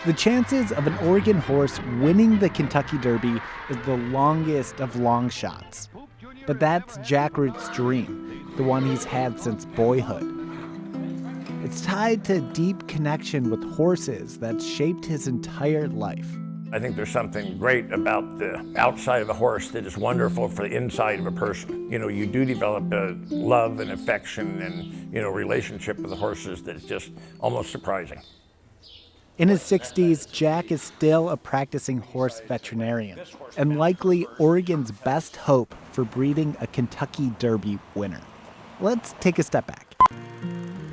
The chances of an Oregon horse winning the Kentucky Derby is the longest of long shots. But that's Jack Root's dream, the one he's had since boyhood. It's tied to a deep connection with horses that's shaped his entire life. I think there's something great about the outside of a horse that is wonderful for the inside of a person. You do develop a love and affection and, relationship with the horses that's just almost surprising. In his 60s, Jack is still a practicing horse veterinarian and likely Oregon's best hope for breeding a Kentucky Derby winner. Let's take a step back.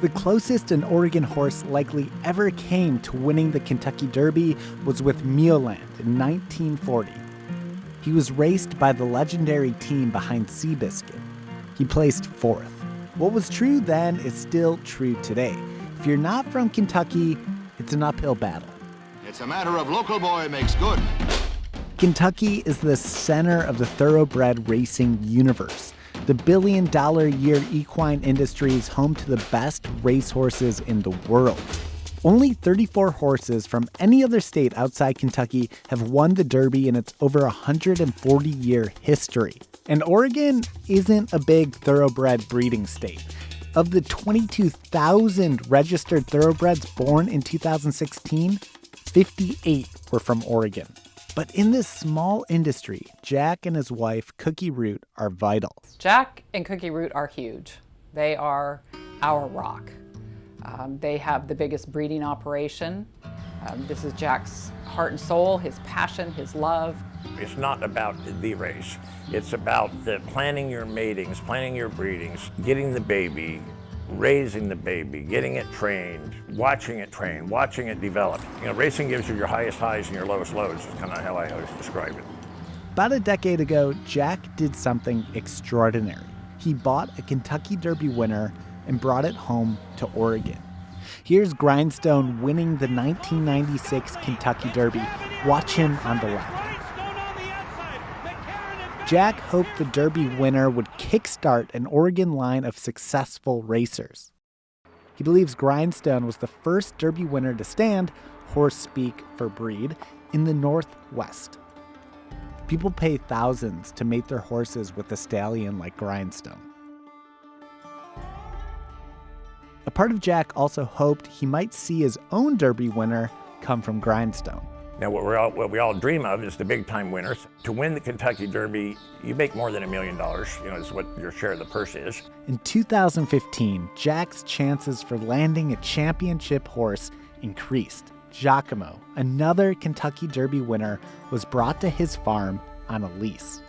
The closest an Oregon horse likely ever came to winning the Kentucky Derby was with Meowland in 1940. He was raced by the legendary team behind Seabiscuit. He placed fourth. What was true then is still true today. If you're not from Kentucky, it's an uphill battle. It's a matter of local boy makes good. Kentucky is the center of the thoroughbred racing universe. The billion-dollar-a-year equine industry is home to the best racehorses in the world. Only 34 horses from any other state outside Kentucky have won the Derby in its over 140-year history. And Oregon isn't a big thoroughbred breeding state. Of the 22,000 registered thoroughbreds born in 2016, 58 were from Oregon. But in this small industry, Jack and his wife, Cookie Root, are vital. Jack and Cookie Root are huge. They are our rock. They have the biggest breeding operation. This is Jack's heart and soul, his passion, his love. It's not about the race. It's about the planning your matings, planning your breedings, getting the baby, raising the baby, getting it trained, watching it train, watching it develop. Racing gives you your highest highs and your lowest lows, is kind of how I always describe it. About a decade ago, Jack did something extraordinary. He bought a Kentucky Derby winner and brought it home to Oregon. Here's Grindstone winning the 1996 Kentucky Derby. Watch him on the left. Jack hoped the Derby winner would kickstart an Oregon line of successful racers. He believes Grindstone was the first Derby winner to stand, horse speak for breed, in the Northwest. People pay thousands to mate their horses with a stallion like Grindstone. A part of Jack also hoped he might see his own Derby winner come from Grindstone. Now, what we all dream of is the big-time winners. To win the Kentucky Derby, you make more than $1 million. Is what your share of the purse is. In 2015, Jack's chances for landing a championship horse increased. Giacomo, another Kentucky Derby winner, was brought to his farm on a lease.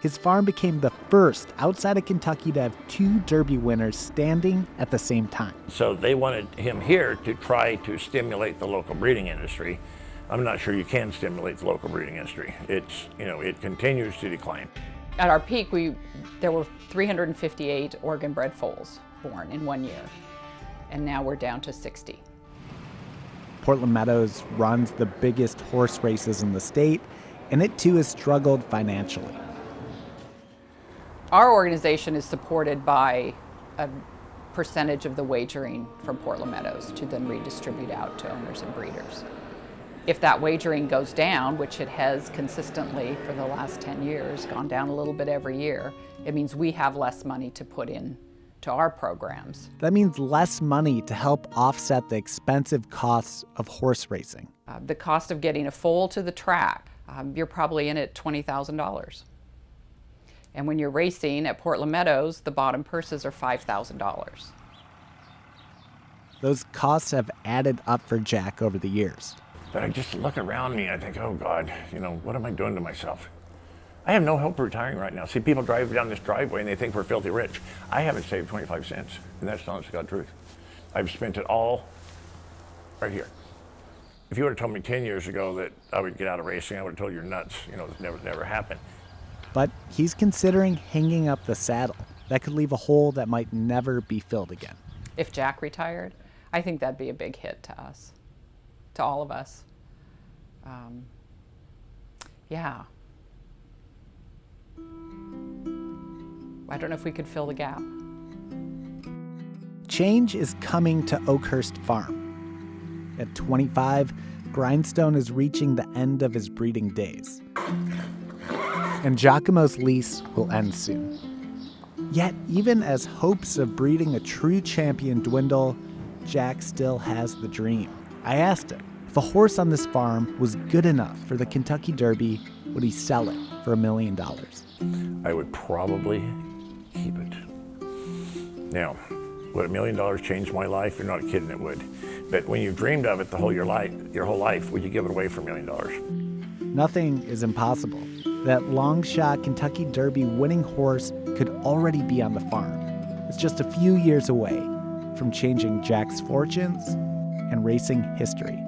His farm became the first outside of Kentucky to have two Derby winners standing at the same time. So they wanted him here to try to stimulate the local breeding industry. I'm not sure you can stimulate the local breeding industry. It continues to decline. At our peak, there were 358 Oregon-bred foals born in 1 year, and now we're down to 60. Portland Meadows runs the biggest horse races in the state, and it too has struggled financially. Our organization is supported by a percentage of the wagering from Portland Meadows to then redistribute out to owners and breeders. If that wagering goes down, which it has consistently for the last 10 years, gone down a little bit every year, it means we have less money to put in to our programs. That means less money to help offset the expensive costs of horse racing. The cost of getting a foal to the track, you're probably in at $20,000. And when you're racing at Portland Meadows, the bottom purses are $5,000. Those costs have added up for Jack over the years. But I just look around me and I think, oh God, what am I doing to myself? I have no hope of retiring right now. See, people drive down this driveway and they think we're filthy rich. I haven't saved 25 cents, and that's the honest to God truth. I've spent it all right here. If you would have told me 10 years ago that I would get out of racing, I would have told you you're nuts. It's never happened. But he's considering hanging up the saddle. That could leave a hole that might never be filled again. If Jack retired, I think that'd be a big hit to us, to all of us. Yeah. I don't know if we could fill the gap. Change is coming to Oakhurst Farm. At 25, Grindstone is reaching the end of his breeding days. And Giacomo's lease will end soon. Yet, even as hopes of breeding a true champion dwindle, Jack still has the dream. I asked him, if a horse on this farm was good enough for the Kentucky Derby, would he sell it for $1 million? I would probably keep it. Now, would $1 million change my life? You're not kidding, it would. But when you dreamed of it your whole life, would you give it away for $1 million? Nothing is impossible. That long shot Kentucky Derby winning horse could already be on the farm. It's just a few years away from changing Jack's fortunes and racing history.